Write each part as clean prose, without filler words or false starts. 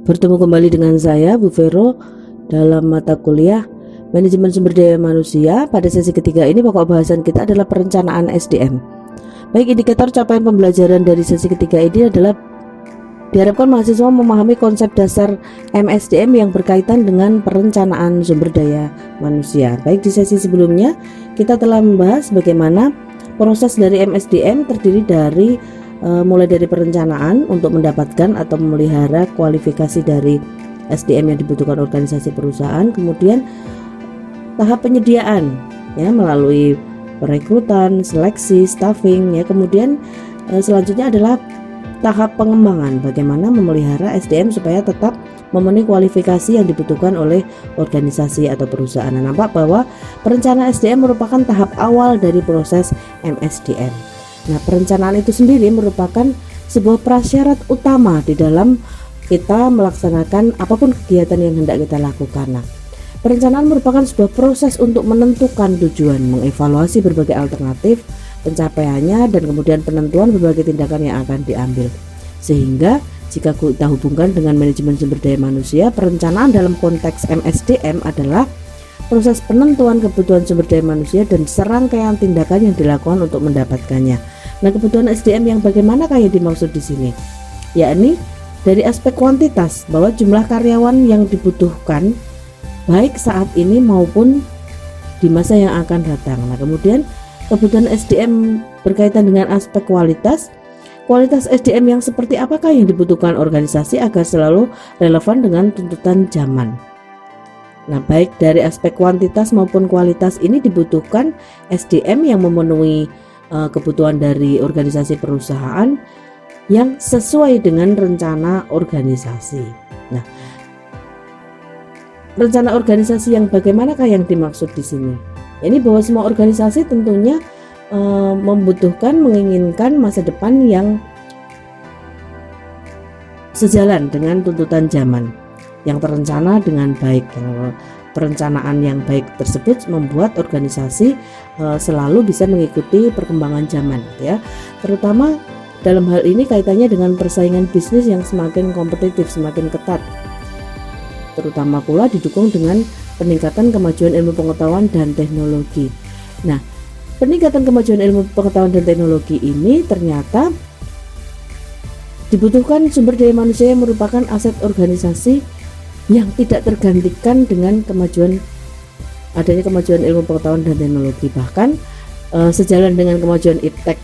Bertemu kembali dengan saya, Bu Vero, dalam mata kuliah Manajemen Sumber Daya Manusia. Pada sesi ketiga ini pokok bahasan kita adalah perencanaan SDM. Baik, indikator capaian pembelajaran dari sesi ketiga ini adalah diharapkan mahasiswa memahami konsep dasar MSDM yang berkaitan dengan perencanaan sumber daya manusia. Baik, di sesi sebelumnya kita telah membahas bagaimana proses dari MSDM terdiri dari mulai dari perencanaan untuk mendapatkan atau memelihara kualifikasi dari SDM yang dibutuhkan organisasi perusahaan, kemudian tahap penyediaan ya melalui perekrutan, seleksi, staffing ya, kemudian selanjutnya adalah tahap pengembangan, bagaimana memelihara SDM supaya tetap memenuhi kualifikasi yang dibutuhkan oleh organisasi atau perusahaan. Nampak bahwa perencanaan SDM merupakan tahap awal dari proses MSDM. Nah, perencanaan itu sendiri merupakan sebuah prasyarat utama di dalam kita melaksanakan apapun kegiatan yang hendak kita lakukan. Nah, perencanaan merupakan sebuah proses untuk menentukan tujuan, mengevaluasi berbagai alternatif pencapaiannya, dan kemudian penentuan berbagai tindakan yang akan diambil. Sehingga jika kita hubungkan dengan manajemen sumber daya manusia, perencanaan dalam konteks MSDM adalah proses penentuan kebutuhan sumber daya manusia dan serangkaian tindakan yang dilakukan untuk mendapatkannya. Nah, kebutuhan SDM yang bagaimanakah yang dimaksud di sini? Yakni dari aspek kuantitas, bahwa jumlah karyawan yang dibutuhkan baik saat ini maupun di masa yang akan datang. Nah, kemudian kebutuhan SDM berkaitan dengan aspek kualitas. Kualitas SDM yang seperti apakah yang dibutuhkan organisasi agar selalu relevan dengan tuntutan zaman. Nah, baik dari aspek kuantitas maupun kualitas ini dibutuhkan SDM yang memenuhi kebutuhan dari organisasi perusahaan yang sesuai dengan rencana organisasi. Nah, rencana organisasi yang bagaimanakah yang dimaksud di sini? Ini bahwa semua organisasi tentunya membutuhkan, menginginkan masa depan yang sejalan dengan tuntutan zaman, yang terencana dengan baik. Perencanaan yang baik tersebut membuat organisasi selalu bisa mengikuti perkembangan zaman ya. Terutama dalam hal ini kaitannya dengan persaingan bisnis yang semakin kompetitif, semakin ketat. Terutama pula didukung dengan peningkatan kemajuan ilmu pengetahuan dan teknologi. Nah, peningkatan kemajuan ilmu pengetahuan dan teknologi ini ternyata dibutuhkan sumber daya manusia yang merupakan aset organisasi yang tidak tergantikan dengan adanya kemajuan ilmu pengetahuan dan teknologi. Bahkan sejalan dengan kemajuan iptek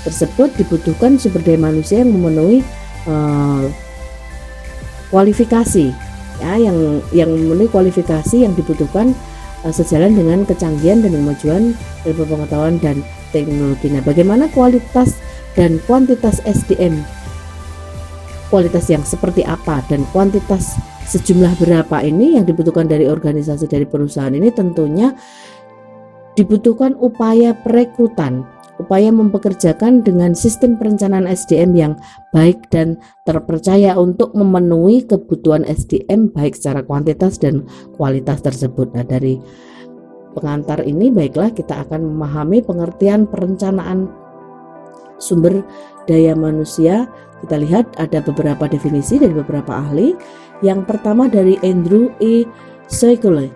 tersebut dibutuhkan sumber daya manusia yang memenuhi kualifikasi ya, yang memenuhi kualifikasi yang dibutuhkan sejalan dengan kecanggihan dan kemajuan ilmu pengetahuan dan teknologi. Nah, bagaimana kualitas dan kuantitas SDM? Kualitas yang seperti apa dan kuantitas sejumlah berapa ini yang dibutuhkan dari organisasi, dari perusahaan ini? Tentunya dibutuhkan upaya perekrutan, upaya mempekerjakan dengan sistem perencanaan SDM yang baik dan terpercaya untuk memenuhi kebutuhan SDM baik secara kuantitas dan kualitas tersebut. Nah, dari pengantar ini baiklah kita akan memahami pengertian perencanaan sumber daya manusia. Kita lihat ada beberapa definisi dari beberapa ahli. Yang pertama dari Andrew E. Seigele.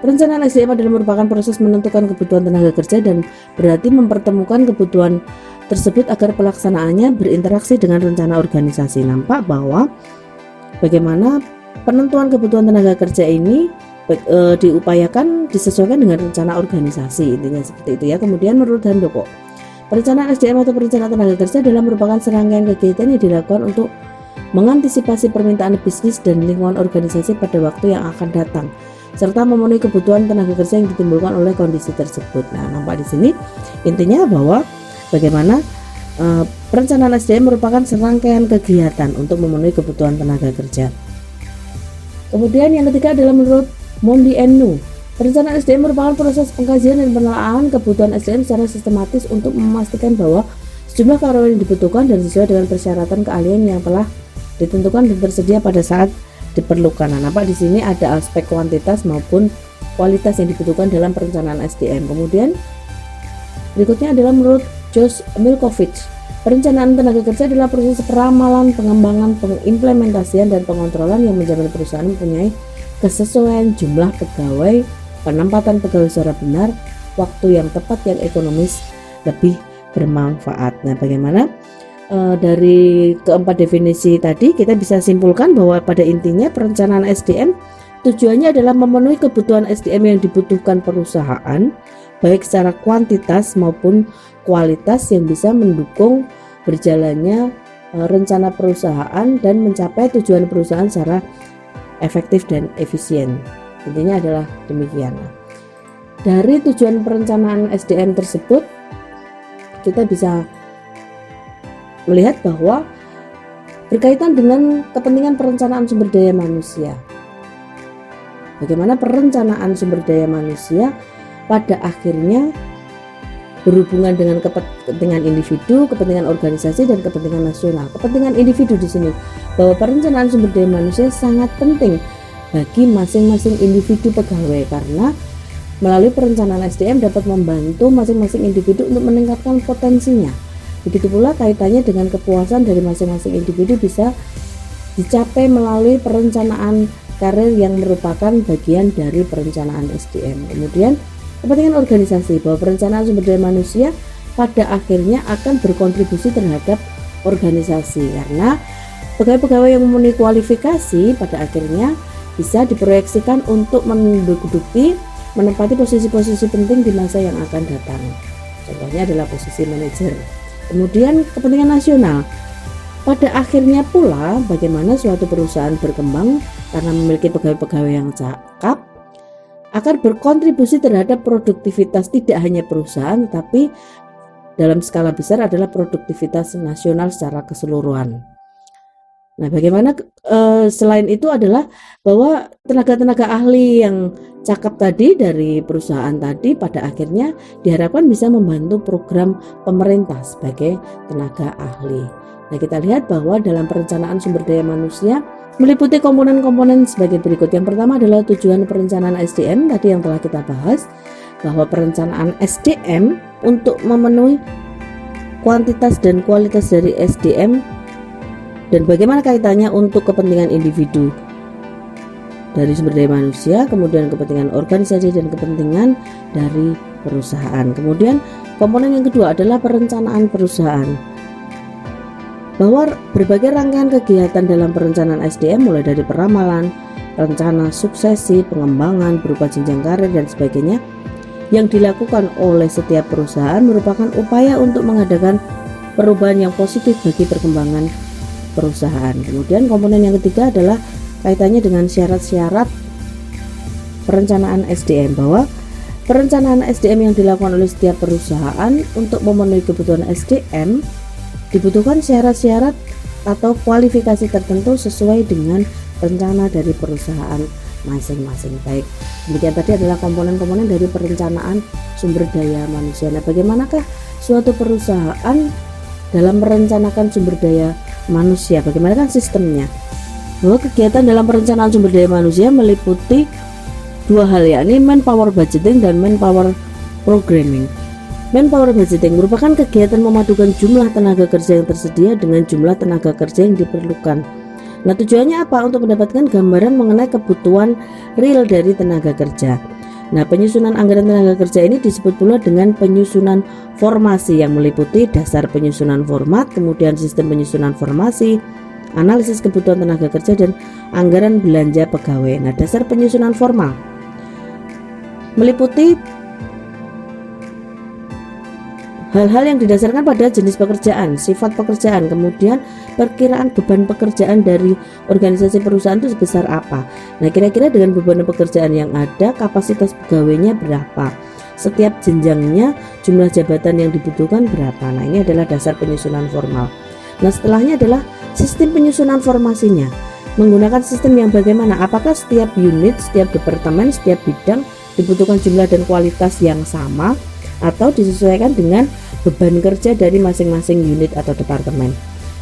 Perencanaan SDM adalah merupakan proses menentukan kebutuhan tenaga kerja dan berarti mempertemukan kebutuhan tersebut agar pelaksanaannya berinteraksi dengan rencana organisasi. Nampak bahwa bagaimana penentuan kebutuhan tenaga kerja ini diupayakan disesuaikan dengan rencana organisasi, intinya seperti itu ya. Kemudian menurut Handoko, perencanaan SDM atau perencanaan tenaga kerja adalah merupakan serangkaian kegiatan yang dilakukan untuk mengantisipasi permintaan bisnis dan lingkungan organisasi pada waktu yang akan datang, serta memenuhi kebutuhan tenaga kerja yang ditimbulkan oleh kondisi tersebut. Nah, nampak di sini intinya bahwa bagaimana perencanaan SDM merupakan serangkaian kegiatan untuk memenuhi kebutuhan tenaga kerja. Kemudian yang ketiga adalah menurut Mondi Enu, perencanaan SDM merupakan proses pengkajian dan penelaahan kebutuhan SDM secara sistematis untuk memastikan bahwa sejumlah karyawan yang dibutuhkan dan sesuai dengan persyaratan keahlian yang telah ditentukan dan tersedia pada saat diperlukan. Nah, nampak di sini ada aspek kuantitas maupun kualitas yang dibutuhkan dalam perencanaan SDM. Kemudian berikutnya adalah menurut Josh Milkovich, Perencanaan tenaga kerja adalah proses peramalan, pengembangan, pengimplementasian, dan pengontrolan yang menjamin perusahaan mempunyai kesesuaian jumlah pegawai, penempatan pegawai secara benar, waktu yang tepat, yang ekonomis, lebih bermanfaat. Nah, bagaimana dari keempat definisi tadi kita bisa simpulkan bahwa pada intinya perencanaan SDM tujuannya adalah memenuhi kebutuhan SDM yang dibutuhkan perusahaan, baik secara kuantitas maupun kualitas, yang bisa mendukung berjalannya rencana perusahaan dan mencapai tujuan perusahaan secara efektif dan efisien. Intinya adalah demikian. Dari tujuan perencanaan SDM tersebut, kita bisa melihat bahwa berkaitan dengan kepentingan perencanaan sumber daya manusia. Bagaimana perencanaan sumber daya manusia pada akhirnya berhubungan dengan kepentingan individu, kepentingan organisasi, dan kepentingan nasional. Kepentingan individu di sini bahwa perencanaan sumber daya manusia sangat penting bagi masing-masing individu pegawai, karena melalui perencanaan SDM dapat membantu masing-masing individu untuk meningkatkan potensinya. Begitu pula kaitannya dengan kepuasan dari masing-masing individu bisa dicapai melalui perencanaan karir yang merupakan bagian dari perencanaan SDM. Kemudian kepentingan organisasi bahwa perencanaan sumber daya manusia pada akhirnya akan berkontribusi terhadap organisasi, karena pegawai-pegawai yang memenuhi kualifikasi pada akhirnya bisa diproyeksikan untuk menduduki, menempati posisi-posisi penting di masa yang akan datang. Contohnya adalah posisi manajer. Kemudian kepentingan nasional. Pada akhirnya pula bagaimana suatu perusahaan berkembang karena memiliki pegawai-pegawai yang cakap akan berkontribusi terhadap produktivitas tidak hanya perusahaan, tetapi dalam skala besar adalah produktivitas nasional secara keseluruhan. Nah, bagaimana selain itu adalah bahwa tenaga-tenaga ahli yang cakap tadi dari perusahaan tadi pada akhirnya diharapkan bisa membantu program pemerintah sebagai tenaga ahli. Nah, kita lihat bahwa dalam perencanaan sumber daya manusia meliputi komponen-komponen sebagai berikut. Yang pertama adalah tujuan perencanaan SDM tadi yang telah kita bahas, bahwa perencanaan SDM untuk memenuhi kuantitas dan kualitas dari SDM dan bagaimana kaitannya untuk kepentingan individu dari sumber daya manusia, kemudian kepentingan organisasi dan kepentingan dari perusahaan. Kemudian komponen yang kedua adalah perencanaan perusahaan, bahwa berbagai rangkaian kegiatan dalam perencanaan SDM mulai dari peramalan, rencana suksesi, pengembangan berupa jenjang karir dan sebagainya yang dilakukan oleh setiap perusahaan merupakan upaya untuk mengadakan perubahan yang positif bagi perkembangan perusahaan. Kemudian komponen yang ketiga adalah kaitannya dengan syarat-syarat perencanaan SDM, bahwa perencanaan SDM yang dilakukan oleh setiap perusahaan untuk memenuhi kebutuhan SDM dibutuhkan syarat-syarat atau kualifikasi tertentu sesuai dengan rencana dari perusahaan masing-masing. Baik, demikian tadi adalah komponen-komponen dari perencanaan sumber daya manusia. Nah, bagaimanakah suatu perusahaan dalam merencanakan sumber daya manusia? Bagaimanakah sistemnya? Bahwa kegiatan dalam perencanaan sumber daya manusia meliputi dua hal, yakni manpower budgeting dan manpower programming. Manpower budgeting merupakan kegiatan memadukan jumlah tenaga kerja yang tersedia dengan jumlah tenaga kerja yang diperlukan. Nah, tujuannya apa? Untuk mendapatkan gambaran mengenai kebutuhan real dari tenaga kerja. Nah, penyusunan anggaran tenaga kerja ini disebut pula dengan penyusunan formasi yang meliputi dasar penyusunan format, kemudian sistem penyusunan formasi, analisis kebutuhan tenaga kerja, dan anggaran belanja pegawai. Nah, dasar penyusunan formal meliputi hal-hal yang didasarkan pada jenis pekerjaan, sifat pekerjaan, kemudian perkiraan beban pekerjaan dari organisasi perusahaan itu sebesar apa. Nah, kira-kira dengan beban pekerjaan yang ada, kapasitas pegawainya berapa, setiap jenjangnya jumlah jabatan yang dibutuhkan berapa. Nah, ini adalah dasar penyusunan formal. Nah, setelahnya adalah sistem penyusunan formasinya. Menggunakan sistem yang bagaimana? Apakah setiap unit, setiap departemen, setiap bidang dibutuhkan jumlah dan kualitas yang sama, atau disesuaikan dengan beban kerja dari masing-masing unit atau departemen.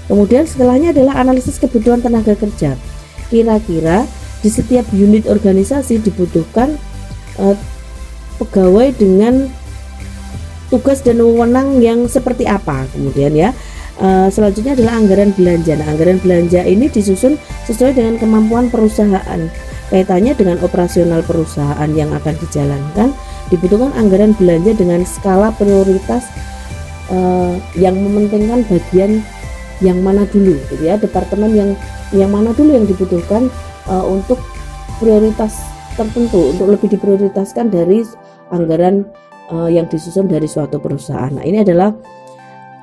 Kemudian setelahnya adalah analisis kebutuhan tenaga kerja. Kira-kira di setiap unit organisasi dibutuhkan pegawai dengan tugas dan wewenang yang seperti apa. Kemudian ya, Selanjutnya adalah anggaran belanja. Nah, anggaran belanja ini disusun sesuai dengan kemampuan perusahaan. Kaitannya dengan operasional perusahaan yang akan dijalankan, dibutuhkan anggaran belanja dengan skala prioritas yang mementingkan bagian yang mana dulu, gitu ya, departemen yang mana dulu yang dibutuhkan untuk prioritas tertentu, untuk lebih diprioritaskan dari anggaran yang disusun dari suatu perusahaan. Nah, ini adalah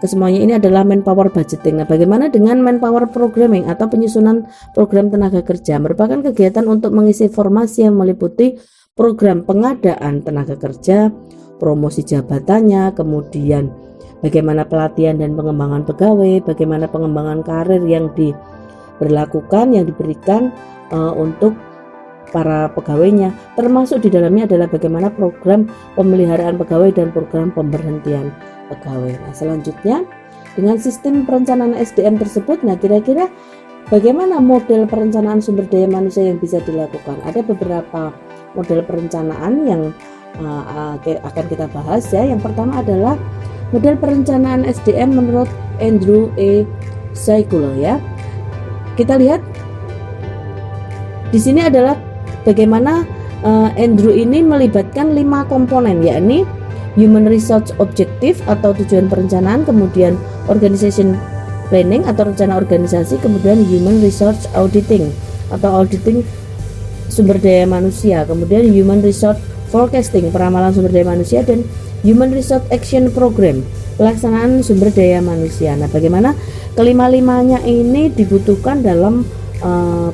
kesemuanya ini adalah manpower budgeting. Nah, bagaimana dengan manpower programming atau penyusunan program tenaga kerja? Merupakan kegiatan untuk mengisi formasi yang meliputi program pengadaan tenaga kerja, promosi jabatannya, kemudian bagaimana pelatihan dan pengembangan pegawai, bagaimana pengembangan karir yang diberlakukan, yang diberikan untuk para pegawainya, termasuk di dalamnya adalah bagaimana program pemeliharaan pegawai dan program pemberhentian pegawai. Nah, selanjutnya dengan sistem perencanaan SDM tersebut, nah kira-kira bagaimana model perencanaan sumber daya manusia yang bisa dilakukan? Ada beberapa model perencanaan yang akan kita bahas ya. Yang pertama adalah model perencanaan SDM menurut Andrew E. Siculo ya. Kita lihat di sini adalah bagaimana Andrew ini melibatkan 5 komponen, yakni human resource objective atau tujuan perencanaan, kemudian organization planning atau rencana organisasi, kemudian human resource auditing atau auditing sumber daya manusia, kemudian human resource forecasting peramalan sumber daya manusia, dan human resource action program pelaksanaan sumber daya manusia. Nah, bagaimana kelima-limanya ini dibutuhkan dalam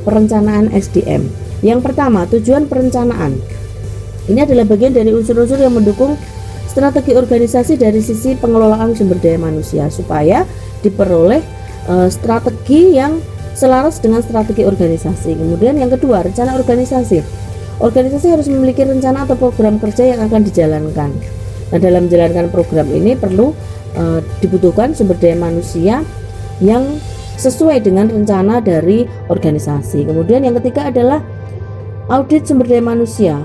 perencanaan SDM. Yang pertama, tujuan perencanaan. Ini adalah bagian dari unsur-unsur yang mendukung strategi organisasi dari sisi pengelolaan sumber daya manusia supaya diperoleh strategi yang selaras dengan strategi organisasi. Kemudian yang kedua, rencana organisasi. Organisasi harus memiliki rencana atau program kerja yang akan dijalankan. Nah, dalam menjalankan program ini perlu dibutuhkan sumber daya manusia yang sesuai dengan rencana dari organisasi. Kemudian yang ketiga adalah audit sumber daya manusia.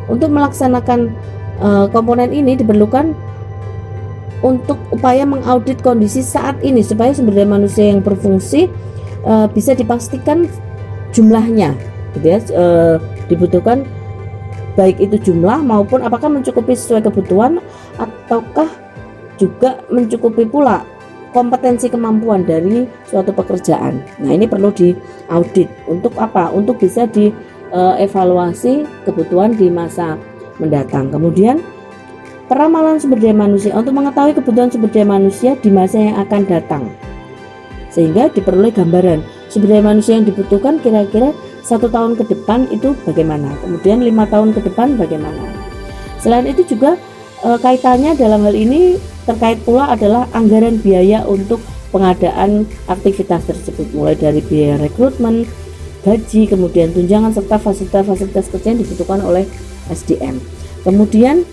Untuk melaksanakan komponen ini diperlukan untuk upaya mengaudit kondisi saat ini supaya sumber daya manusia yang berfungsi bisa dipastikan jumlahnya, gitu ya. Dibutuhkan baik itu jumlah maupun apakah mencukupi sesuai kebutuhan ataukah juga mencukupi pula kompetensi kemampuan dari suatu pekerjaan. Nah, ini perlu diaudit untuk apa? Untuk bisa dievaluasi kebutuhan di masa mendatang. Kemudian peramalan sumber daya manusia untuk mengetahui kebutuhan sumber daya manusia di masa yang akan datang, sehingga diperoleh gambaran sumber daya manusia yang dibutuhkan kira-kira 1 tahun ke depan itu bagaimana, kemudian 5 tahun ke depan bagaimana. Selain itu juga kaitannya dalam hal ini terkait pula adalah anggaran biaya untuk pengadaan aktivitas tersebut, mulai dari biaya rekrutmen, gaji, kemudian tunjangan serta fasilitas-fasilitas kerja yang dibutuhkan oleh SDM. Kemudian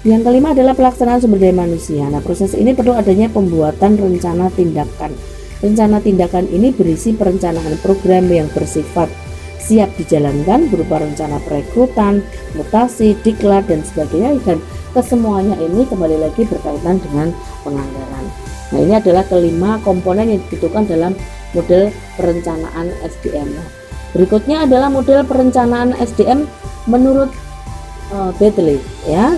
yang kelima adalah pelaksanaan sumber daya manusia. Nah, proses ini perlu adanya pembuatan rencana tindakan. Rencana tindakan ini berisi perencanaan program yang bersifat siap dijalankan berupa rencana perekrutan, mutasi, diklat dan sebagainya, dan kesemuanya ini kembali lagi berkaitan dengan penganggaran. Nah, ini adalah kelima komponen yang dibutuhkan dalam model perencanaan SDM. Nah, berikutnya adalah model perencanaan SDM menurut Betley ya,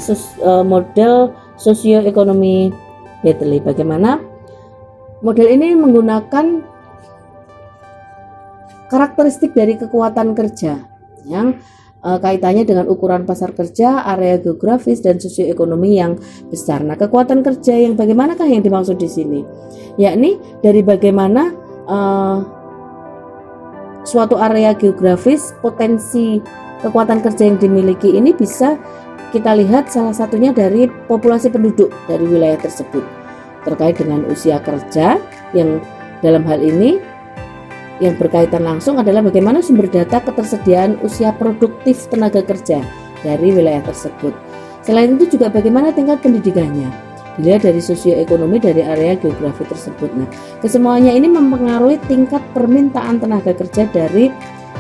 model sosioekonomi Betley. Bagaimana model ini menggunakan karakteristik dari kekuatan kerja yang kaitannya dengan ukuran pasar kerja, area geografis dan sosioekonomi yang besar. Nah, kekuatan kerja yang bagaimanakah yang dimaksud di sini? Yakni dari bagaimana suatu area geografis, potensi kekuatan kerja yang dimiliki ini bisa kita lihat salah satunya dari populasi penduduk dari wilayah tersebut, terkait dengan usia kerja yang dalam hal ini yang berkaitan langsung adalah bagaimana sumber data ketersediaan usia produktif tenaga kerja dari wilayah tersebut. Selain itu juga bagaimana tingkat pendidikannya dilihat dari sosioekonomi dari area geografi tersebut. Nah, kesemuanya ini mempengaruhi tingkat permintaan tenaga kerja dari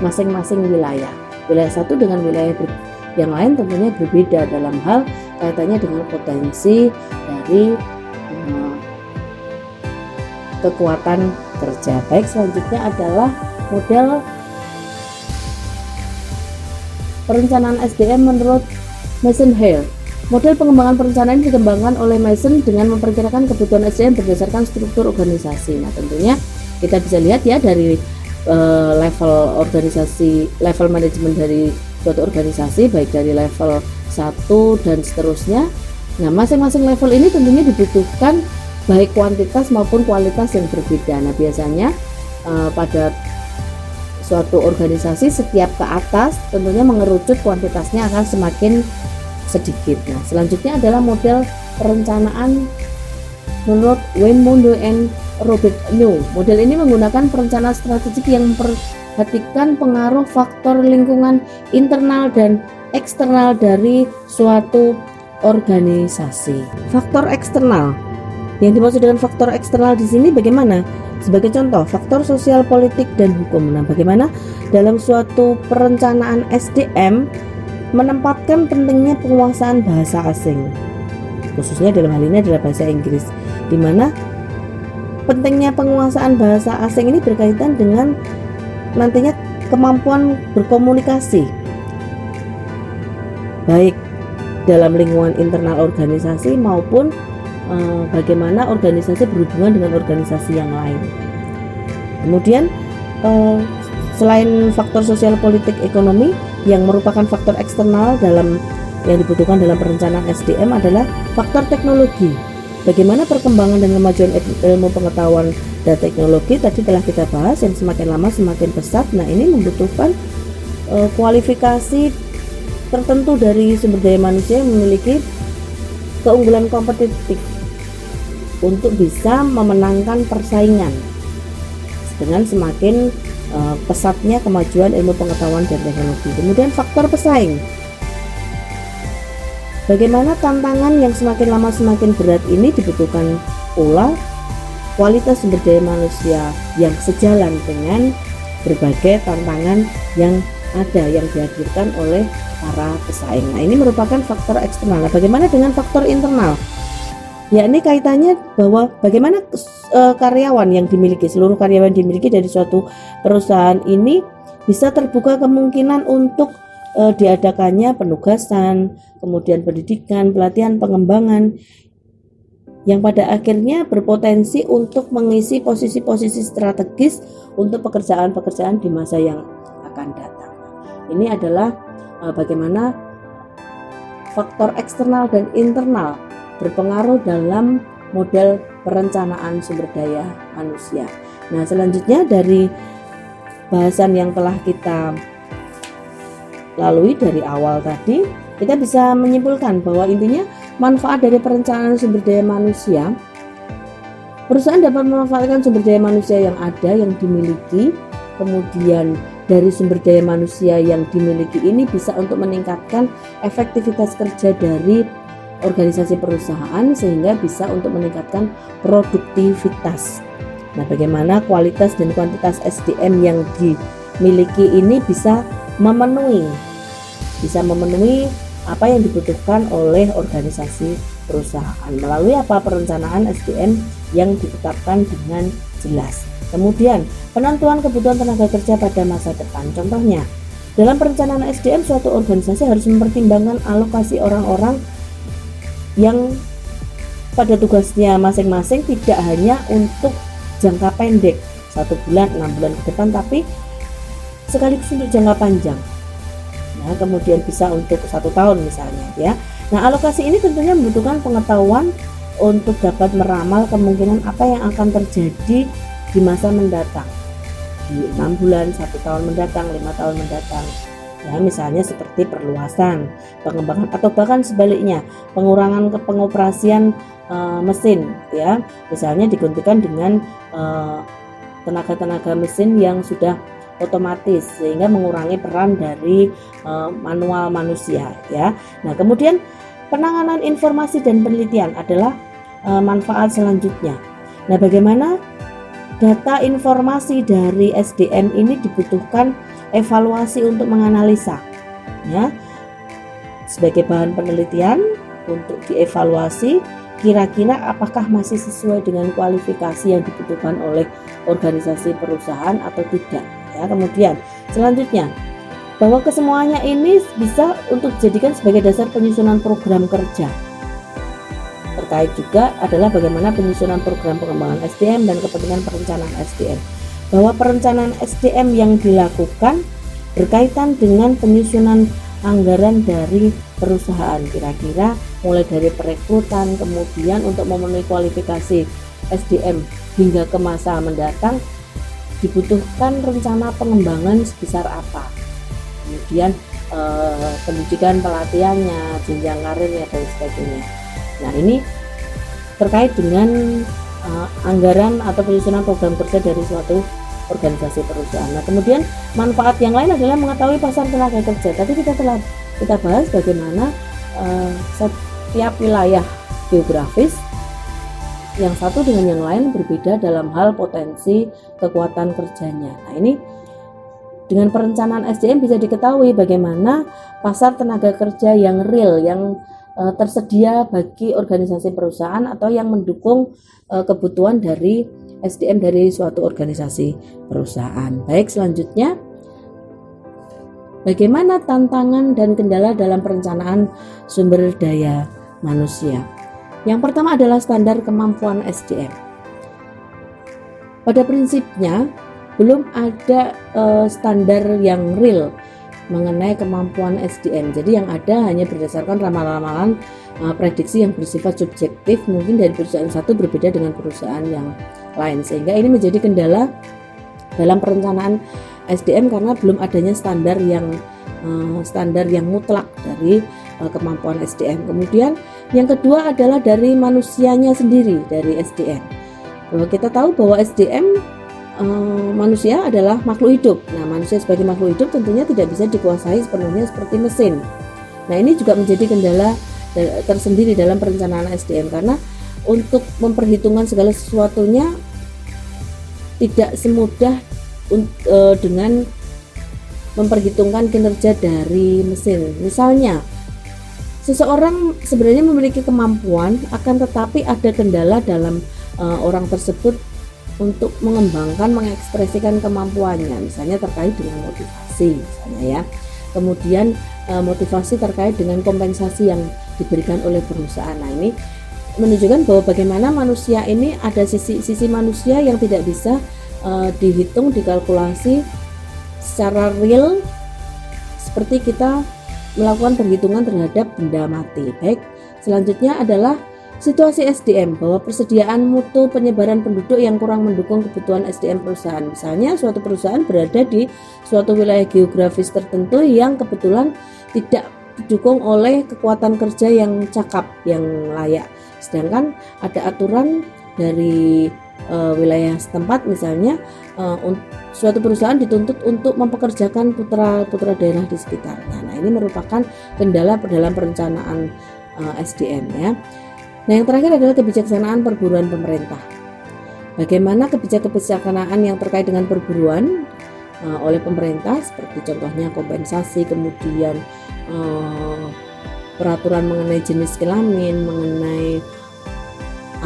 masing-masing wilayah. Wilayah satu dengan wilayah yang lain tentunya berbeda dalam hal kaitannya dengan potensi dari kekuatan kerja. Baik, selanjutnya adalah model perencanaan SDM menurut Mason-Hale. Model pengembangan perencanaan dikembangkan oleh Mason dengan memperkirakan kebutuhan SDM berdasarkan struktur organisasi. Nah, tentunya kita bisa lihat ya dari level organisasi, level manajemen dari suatu organisasi, baik dari level 1 dan seterusnya. Nah, masing-masing level ini tentunya dibutuhkan baik kuantitas maupun kualitas yang berbeda. Nah, biasanya pada suatu organisasi setiap ke atas tentunya mengerucut kuantitasnya akan semakin sedikit. Nah, selanjutnya adalah model perencanaan menurut Wayne Mundo and Robert New. Model ini menggunakan perencanaan strategik yang memperhatikan pengaruh faktor lingkungan internal dan eksternal dari suatu organisasi. Faktor eksternal. Yang dimaksud dengan faktor eksternal di sini bagaimana? Sebagai contoh, faktor sosial, politik, dan hukum. Nah, bagaimana dalam suatu perencanaan SDM menempatkan pentingnya penguasaan bahasa asing, khususnya dalam hal ini adalah bahasa Inggris, di mana pentingnya penguasaan bahasa asing ini berkaitan dengan nantinya kemampuan berkomunikasi, baik dalam lingkungan internal organisasi maupun bagaimana organisasi berhubungan dengan organisasi yang lain. Kemudian selain faktor sosial, politik, ekonomi yang merupakan faktor eksternal dalam yang dibutuhkan dalam perencanaan SDM adalah faktor teknologi. Bagaimana perkembangan dan kemajuan ilmu pengetahuan dan teknologi tadi telah kita bahas, yang semakin lama semakin pesat. Nah, ini membutuhkan kualifikasi tertentu dari sumber daya manusia yang memiliki keunggulan kompetitif untuk bisa memenangkan persaingan dengan semakin pesatnya kemajuan ilmu pengetahuan dan teknologi. Kemudian faktor pesaing. Bagaimana tantangan yang semakin lama semakin berat ini dibutuhkan pula kualitas sumber daya manusia yang sejalan dengan berbagai tantangan yang ada yang dihadirkan oleh para pesaing. Nah, ini merupakan faktor eksternal. Nah, bagaimana dengan faktor internal? Yakni kaitannya bahwa bagaimana karyawan yang dimiliki, seluruh karyawan dimiliki dari suatu perusahaan ini bisa terbuka kemungkinan untuk diadakannya penugasan, kemudian pendidikan, pelatihan, pengembangan yang pada akhirnya berpotensi untuk mengisi posisi-posisi strategis untuk pekerjaan-pekerjaan di masa yang akan datang. Ini adalah bagaimana faktor eksternal dan internal berpengaruh dalam model perencanaan sumber daya manusia. Nah, selanjutnya dari bahasan yang telah kita lalui dari awal tadi, kita bisa menyimpulkan bahwa intinya manfaat dari perencanaan sumber daya manusia, perusahaan dapat memanfaatkan sumber daya manusia yang ada, yang dimiliki, kemudian dari sumber daya manusia yang dimiliki ini bisa untuk meningkatkan efektivitas kerja dari organisasi perusahaan sehingga bisa untuk meningkatkan produktivitas. Nah, bagaimana kualitas dan kuantitas SDM yang dimiliki ini bisa memenuhi apa yang dibutuhkan oleh organisasi perusahaan melalui apa perencanaan SDM yang ditetapkan dengan jelas. Kemudian penentuan kebutuhan tenaga kerja pada masa depan. Contohnya, dalam perencanaan SDM suatu organisasi harus mempertimbangkan alokasi orang-orang yang pada tugasnya masing-masing tidak hanya untuk jangka pendek 1 bulan, 6 bulan ke depan, tapi sekaligus untuk jangka panjang. Nah, kemudian bisa untuk 1 tahun misalnya ya. Nah, alokasi ini tentunya membutuhkan pengetahuan untuk dapat meramal kemungkinan apa yang akan terjadi di masa mendatang, di 6 bulan, 1 tahun mendatang, 5 tahun mendatang. Ya, misalnya seperti perluasan, pengembangan, atau bahkan sebaliknya pengurangan pengoperasian mesin ya, misalnya digantikan dengan tenaga-tenaga mesin yang sudah otomatis sehingga mengurangi peran dari manual manusia ya. Nah, kemudian penanganan informasi dan penelitian adalah manfaat selanjutnya. Nah, bagaimana data informasi dari SDM ini dibutuhkan evaluasi untuk menganalisa ya, sebagai bahan penelitian untuk dievaluasi, kira-kira apakah masih sesuai dengan kualifikasi yang dibutuhkan oleh organisasi perusahaan atau tidak ya. Kemudian selanjutnya, bahwa kesemuanya ini bisa untuk dijadikan sebagai dasar penyusunan program kerja. Terkait juga adalah bagaimana penyusunan program pengembangan SDM dan kepentingan perencanaan SDM. Bahwa perencanaan SDM yang dilakukan berkaitan dengan penyusunan anggaran dari perusahaan, kira-kira mulai dari perekrutan, kemudian untuk memenuhi kualifikasi SDM hingga ke masa mendatang dibutuhkan rencana pengembangan sebesar apa, kemudian pendidikan pelatihannya, jenjang karirnya dan sebagainya. Nah, ini terkait dengan anggaran atau penyusunan program kerja dari suatu organisasi perusahaan. Nah, kemudian manfaat yang lain adalah mengetahui pasar tenaga kerja. Tadi kita bahas bagaimana setiap wilayah geografis yang satu dengan yang lain berbeda dalam hal potensi kekuatan kerjanya. Nah, ini dengan perencanaan SDM bisa diketahui bagaimana pasar tenaga kerja yang real, yang tersedia bagi organisasi perusahaan atau yang mendukung kebutuhan dari SDM dari suatu organisasi perusahaan. Baik, selanjutnya bagaimana tantangan dan kendala dalam perencanaan sumber daya manusia. Yang pertama adalah standar kemampuan SDM. Pada prinsipnya belum ada standar yang real mengenai kemampuan SDM. Jadi yang ada hanya berdasarkan ramalan-ramalan prediksi yang bersifat subjektif, mungkin dari perusahaan satu berbeda dengan perusahaan yang lain, sehingga ini menjadi kendala dalam perencanaan SDM karena belum adanya standar yang mutlak dari kemampuan SDM. Kemudian yang kedua adalah dari manusianya sendiri, dari SDM. Bahwa kita tahu bahwa SDM manusia adalah makhluk hidup. Nah, manusia sebagai makhluk hidup tentunya tidak bisa dikuasai sepenuhnya seperti mesin. Nah, ini juga menjadi kendala tersendiri dalam perencanaan SDM karena untuk memperhitungkan segala sesuatunya tidak semudah dengan memperhitungkan kinerja dari mesin. Misalnya, seseorang sebenarnya memiliki kemampuan, akan tetapi ada kendala dalam orang tersebut untuk mengembangkan, mengekspresikan kemampuannya, misalnya terkait dengan motivasi, misalnya ya. Kemudian motivasi terkait dengan kompensasi yang diberikan oleh perusahaan. Nah, ini menunjukkan bahwa bagaimana manusia ini ada sisi manusia yang tidak bisa dihitung, dikalkulasi secara real seperti kita melakukan perhitungan terhadap benda mati. Baik, selanjutnya adalah situasi SDM, bahwa persediaan mutu penyebaran penduduk yang kurang mendukung kebutuhan SDM perusahaan. Misalnya suatu perusahaan berada di suatu wilayah geografis tertentu yang kebetulan tidak didukung oleh kekuatan kerja yang cakap, yang layak. Sedangkan ada aturan dari wilayah setempat, misalnya suatu perusahaan dituntut untuk mempekerjakan putra daerah di sekitarnya. Nah, ini merupakan kendala dalam perencanaan SDM ya. Nah, yang terakhir adalah kebijaksanaan perburuan pemerintah. Bagaimana kebijaksanaan yang terkait dengan perburuan oleh pemerintah, seperti contohnya kompensasi, kemudian peraturan mengenai jenis kelamin, mengenai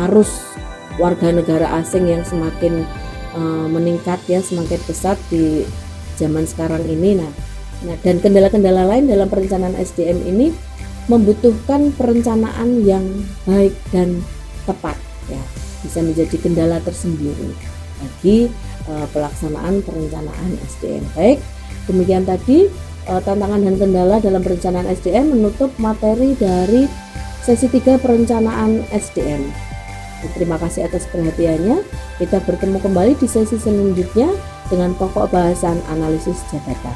arus warga negara asing yang semakin meningkat ya, semakin pesat di zaman sekarang ini. Nah, dan kendala-kendala lain dalam perencanaan SDM ini membutuhkan perencanaan yang baik dan tepat ya, bisa menjadi kendala tersendiri bagi pelaksanaan perencanaan SDM. Baik, demikian tadi tantangan dan kendala dalam perencanaan SDM menutup materi dari sesi 3 perencanaan SDM. Terima kasih atas perhatiannya. Kita bertemu kembali di sesi selanjutnya dengan pokok bahasan analisis jabatan.